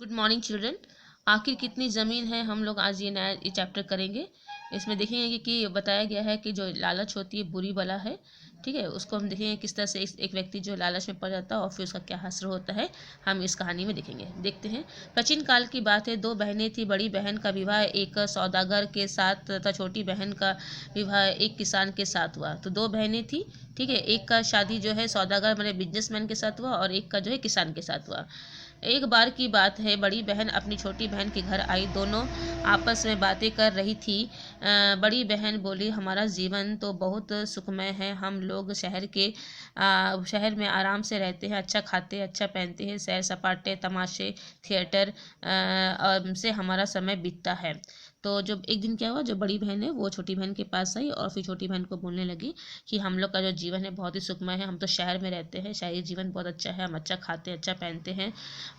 Good morning children. आखिर कितनी ज़मीन है, हम लोग आज ये नया ये चैप्टर करेंगे। इसमें देखेंगे कि बताया गया है कि जो लालच होती है बुरी बला है। ठीक है, उसको हम देखेंगे किस तरह से एक व्यक्ति जो लालच में पड़ जाता है और फिर उसका क्या हश्र होता है, हम इस कहानी में देखेंगे। देखते हैं। प्राचीन काल की बात है। दो बहनें थी। बड़ी बहन का विवाह एक सौदागर के साथ तथा छोटी बहन का विवाह एक किसान के साथ हुआ। तो दो बहनें थी। ठीक है, एक का शादी जो है सौदागर मतलब बिजनेसमैन के साथ हुआ और एक का जो है किसान के साथ हुआ। एक बार की बात है, बड़ी बहन अपनी छोटी बहन के घर आई। दोनों आपस में बातें कर रही थी। बड़ी बहन बोली, हमारा जीवन तो बहुत सुखमय है। हम लोग शहर में आराम से रहते हैं, अच्छा खाते हैं, अच्छा पहनते हैं, सैर सपाटे, तमाशे, थिएटर से हमारा समय बीतता है। तो जब एक दिन क्या हुआ, जो बड़ी बहन है वो छोटी बहन के पास आई और फिर छोटी बहन को बोलने लगी कि हम लोग का जो जीवन है बहुत ही सुखमय है। हम तो शहर में रहते हैं, शहरी जीवन बहुत अच्छा है, हम अच्छा खाते हैं, अच्छा पहनते हैं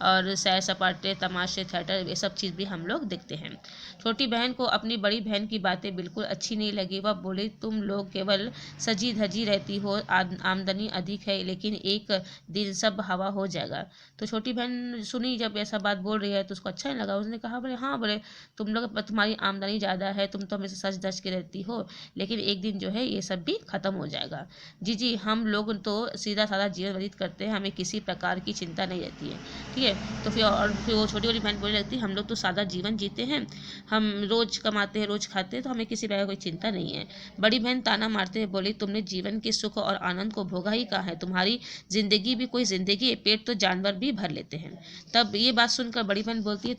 और सैर सपाटे, तमाशे, थिएटर ये सब चीज़ भी हम लोग देखते हैं। छोटी बहन को अपनी बड़ी बहन की बातें बिल्कुल अच्छी नहीं लगी। वह बोली, तुम लोग केवल सजी धजी रहती हो, आमदनी अधिक है, लेकिन एक दिन सब हवा हो जाएगा। तो छोटी बहन सुनी जब ऐसा बात बोल रही है तो उसको अच्छा नहीं लगा। उसने कहा, बोले हाँ, बोले तुम्हारी आमदनी ज़्यादा है, तुम तो हमेशा सज धज के रहती हो, लेकिन एक दिन जो है ये सब भी खत्म हो जाएगा। जी जी, हम लोग तो सीधा साधा जीवन व्यतीत करते हैं, हमें किसी प्रकार की चिंता नहीं रहती है। ठीक है, तो फिर वो छोटी वाली बहन बोलने लगती है, हम लोग तो सादा जीवन जीते हैं, हम रोज़ कमाते हैं, रोज़ खाते हैं, तो हमें किसी प्रकार की कोई चिंता नहीं है। बड़ी बहन ताना मारते हुए बोली, तुमने जीवन के सुख और आनंद को भोगा ही कहाँ है, तुम्हारी जिंदगी भी कोई जिंदगी है, पेट तो जानवर भी भर लेते हैं। तब ये बात सुनकर बड़ी बहन बोलती है,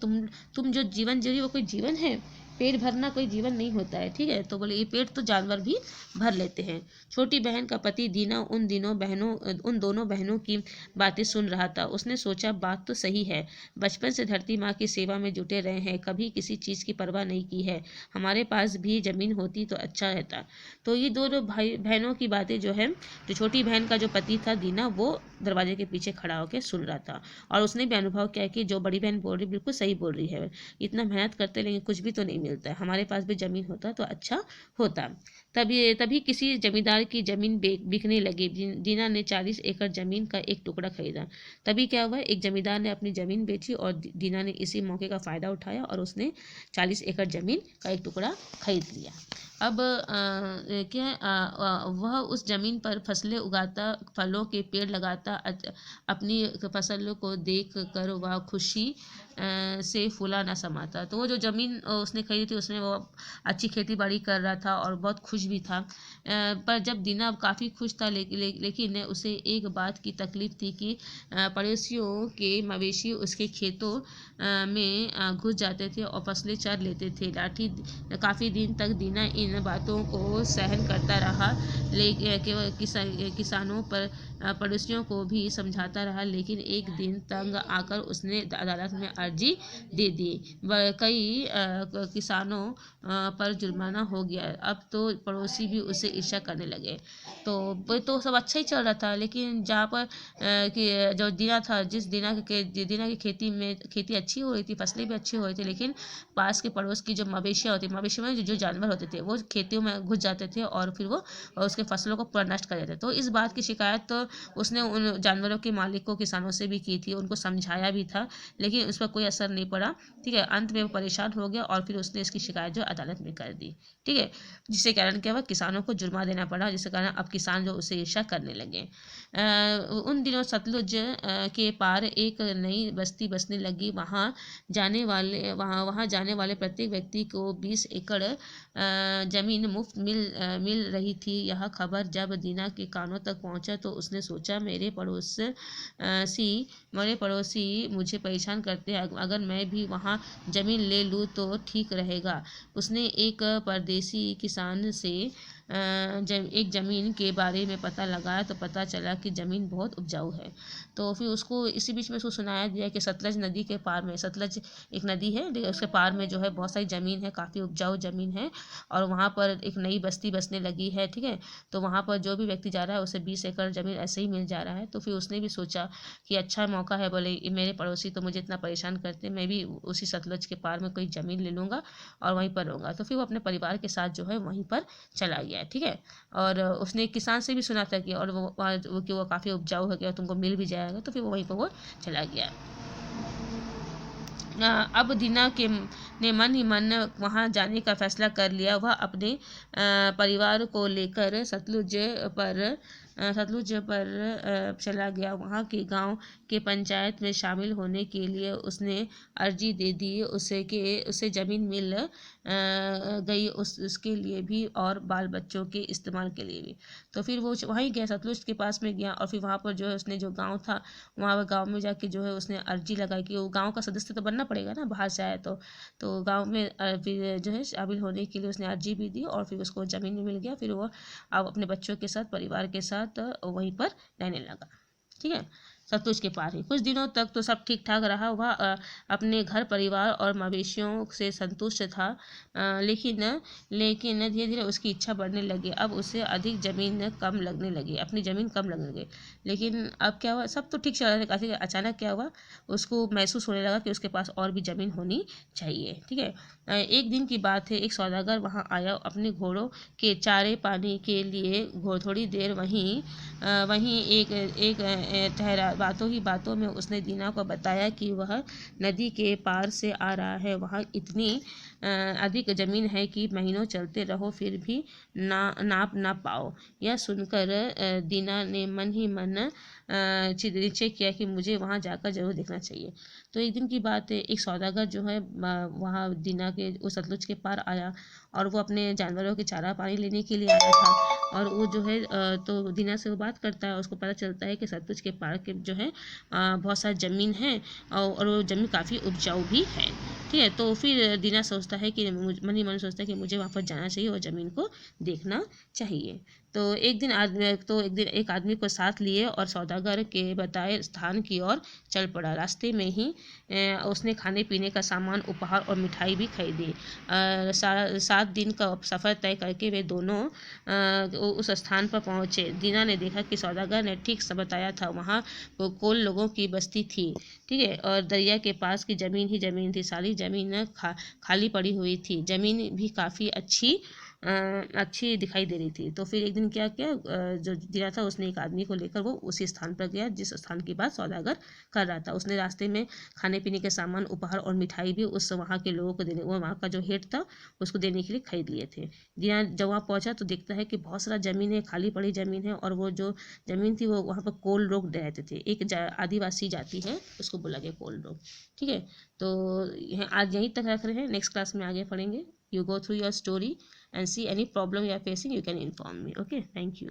तुम जो जीवन जी रही हो वो कोई जीवन है? पेट भरना कोई जीवन नहीं होता है। ठीक है, तो बोले ये पेट तो जानवर भी भर लेते हैं। छोटी बहन का पति दीना उन दोनों बहनों की बातें सुन रहा था। उसने सोचा, बात तो सही है, बचपन से धरती माँ की सेवा में जुटे रहे हैं, कभी किसी चीज़ की परवाह नहीं की है, हमारे पास भी ज़मीन होती तो अच्छा रहता। तो ये दोनों भाई बहनों की बातें जो है, जो छोटी बहन का जो पति था दीना, वो दरवाजे के पीछे खड़ा होकर सुन रहा था और उसने भी अनुभव किया कि जो बड़ी बहन बोल रही बिल्कुल सही बोल रही है। इतना मेहनत करते लेकिन कुछ भी तो नहीं मिलता है, हमारे पास भी ज़मीन होता तो अच्छा होता। तभी किसी जमींदार की ज़मीन बिकने लगी। दीना ने 40 एकड़ ज़मीन का एक टुकड़ा खरीदा। तभी क्या हुआ, एक जमींदार ने अपनी ज़मीन बेची और दीना ने इसी मौके का फ़ायदा उठाया और उसने 40 एकड़ ज़मीन का एक टुकड़ा खरीद लिया। अब वह उस ज़मीन पर फसलें उगाता, फलों के पेड़ लगाता। अपनी फसलों को देख कर वह खुशी से फूला न समाता। तो वो जो ज़मीन उसने खरीदी थी उसमें वो अच्छी खेती बाड़ी कर रहा था और बहुत खुश भी था। पर जब दीना काफ़ी खुश था, लेकिन उसे एक बात की तकलीफ थी कि पड़ोसियों के मवेशी उसके खेतों में घुस जाते थे और फसलें चर लेते थे। काफ़ी दिन तक दीना इन बातों को सहन करता रहा, केवल किसानों पर पड़ोसियों को भी समझाता रहा, लेकिन एक दिन तंग आकर उसने अदालत में अर्जी दे दी। कई किसानों पर जुर्माना हो गया। अब तो पड़ोसी भी उसे ईर्ष्या करने लगे। तो वो तो सब अच्छा ही चल रहा था, लेकिन जहाँ पर कि जो दीना था, दीना की खेती अच्छी हो रही थी, फसलें भी अच्छी हो रही थी, लेकिन पास के पड़ोस की जो मवेशियाँ होती, मवेशी में जो जानवर होते थे वो खेतियों में घुस जाते थे और फिर वो उसके फसलों को पूरा नष्ट कर देते थे। तो इस बात की शिकायत तो उसने उन जानवरों के मालिकों किसानों से भी की थी, उनको समझाया भी था, लेकिन उस पर कोई असर नहीं पड़ा। ठीक है, अंत में वो परेशान हो गया और फिर उसने इसकी शिकायत जो अदालत में कर दी। ठीक है, जिससे कारण क्या हुआ, किसानों को जुर्मा देना पड़ा, जिसके कारण अब किसान जो उसे ईर्ष्या करने लगे। उन दिनों सतलुज के पार एक नई बस्ती बसने लगी। वहाँ जाने वाले प्रत्येक व्यक्ति को 20 एकड़ जमीन मुफ्त मिल रही थी। यह खबर जब दीना के कानों तक पहुंचा तो उसने सोचा, मेरे पड़ोसी मुझे परेशान करते हैं, अगर मैं भी वहाँ ज़मीन ले लूँ तो ठीक रहेगा। उसने एक परदेसी किसान से एक ज़मीन के बारे में पता लगाया तो पता चला कि ज़मीन बहुत उपजाऊ है। तो फिर उसको इसी बीच में उसको सुनाया दिया कि सतलज नदी के पार में, सतलज एक नदी है, उसके पार में जो है बहुत सारी ज़मीन है, काफ़ी उपजाऊ ज़मीन है और वहाँ पर एक नई बस्ती बसने लगी है। ठीक है, तो वहाँ पर जो भी व्यक्ति जा रहा है उसे 20 एकड़ ज़मीन ऐसे ही मिल जा रहा है। तो फिर उसने भी सोचा कि अच्छा मौका है, बोले मेरे पड़ोसी तो मुझे इतना परेशान करते हैं, मैं भी उसी सतलज के पार में कोई ज़मीन ले लूँगा और वहीं पर रहूँगा। तो फिर वो अपने परिवार के साथ जो है वहीं पर चला गया। ठीक है, और उसने एक किसान से भी सुना था कि और वो काफ़ी उपजाऊ हो गया, तुमको मिल भी जाएगा, तो फिर वो वहीं पर वो चला गया। अब दीना के ने मन ही मन वहाँ जाने का फैसला कर लिया। वह अपने परिवार को लेकर सतलुज पर चला गया। वहाँ के गांव के पंचायत में शामिल होने के लिए उसने अर्जी दे दी। उसे ज़मीन मिल गई, उसके लिए भी और बाल बच्चों के इस्तेमाल के लिए भी। तो फिर वो वहीं गया, सतलुज के पास में गया और फिर वहाँ पर जो है उसने जो गांव था, वहाँ गांव में जाके जो है उसने अर्जी लगाई कि वो गांव का सदस्य तो बनना पड़ेगा ना, बाहर से आया तो गांव में फिर जो है शामिल होने के लिए उसने अर्जी भी दी और फिर उसको ज़मीन भी मिल गया। फिर वो अब अपने बच्चों के साथ, परिवार के साथ वहीं पर रहने लगा। ठीक है, सतलुज के पार ही। कुछ दिनों तक तो सब ठीक ठाक रहा। वह अपने घर परिवार और मवेशियों से संतुष्ट था, लेकिन धीरे धीरे उसकी इच्छा बढ़ने लगी। अब उसे अधिक ज़मीन कम लगने लगी, अपनी ज़मीन कम लगने लगी। लेकिन अब क्या हुआ, सब तो ठीक चल रहा था, अचानक क्या हुआ, उसको महसूस होने लगा कि उसके पास और भी ज़मीन होनी चाहिए। ठीक है, एक दिन की बात है, एक सौदागर वहाँ आया अपने घोड़ों के चारे पानी के लिए। थोड़ी देर वहीं एक ठहरा। बातों ही बातों में उसने दीना को बताया कि वह नदी के पार से आ रहा है। वहाँ इतनी अधिक ज़मीन है कि महीनों चलते रहो फिर भी नाप ना पाओ। यह सुनकर दीना ने मन ही मन निश्चय किया कि मुझे वहाँ जाकर जरूर देखना चाहिए। तो एक दिन की बात है, एक सौदागर जो है वहाँ दीना के उस सतलुज के पार आया और वो अपने जानवरों के चारा पानी लेने के लिए आया था। और वो जो है तो दीना से वो बात करता है, उसको पता चलता है कि सतलुज के पार के जो है बहुत सारी ज़मीन है और वो ज़मीन काफ़ी उपजाऊ भी है। ठीक है, तो फिर दीना सोचता है कि मन ही मन सोचता है कि मुझे वहाँ पर जाना चाहिए और ज़मीन को देखना चाहिए। तो एक दिन एक आदमी को साथ लिए और सौदागर के बताए स्थान की ओर चल पड़ा। रास्ते में ही उसने खाने पीने का सामान, उपहार और मिठाई भी खरीदी। 7 दिन का सफ़र तय करके वे दोनों उस स्थान पर पहुँचे। दीना ने देखा कि सौदागर ने ठीक से बताया था, वहाँ कोल लोगों की बस्ती थी। ठीक है, और दरिया के पास की ज़मीन ही ज़मीन थी। सारी ज़मीन खाली पड़ी हुई थी। ज़मीन भी काफ़ी अच्छी दिखाई दे रही थी। तो फिर एक दिन क्या किया, जो दीना था उसने एक आदमी को लेकर वो उसी स्थान पर गया जिस स्थान की बात सौदागर कर रहा था। उसने रास्ते में खाने पीने के सामान, उपहार और मिठाई भी उस वहाँ के लोगों को देने, वो वहाँ का जो हेड था उसको देने के लिए खरीद लिए थे। दीना जब वहाँ पहुँचा तो देखता है कि बहुत सारा ज़मीन है, खाली पड़ी ज़मीन है और वो जो ज़मीन थी वो वहाँ पर कोल लोग रहते थे। एक आदिवासी जाति है, उसको बोला गया कोल लोग। ठीक है, तो आज यहीं तक रख रहे हैं, नेक्स्ट क्लास में आगे पढ़ेंगे। You go through your story and see any problem you are facing, you can inform me. Okay, thank you.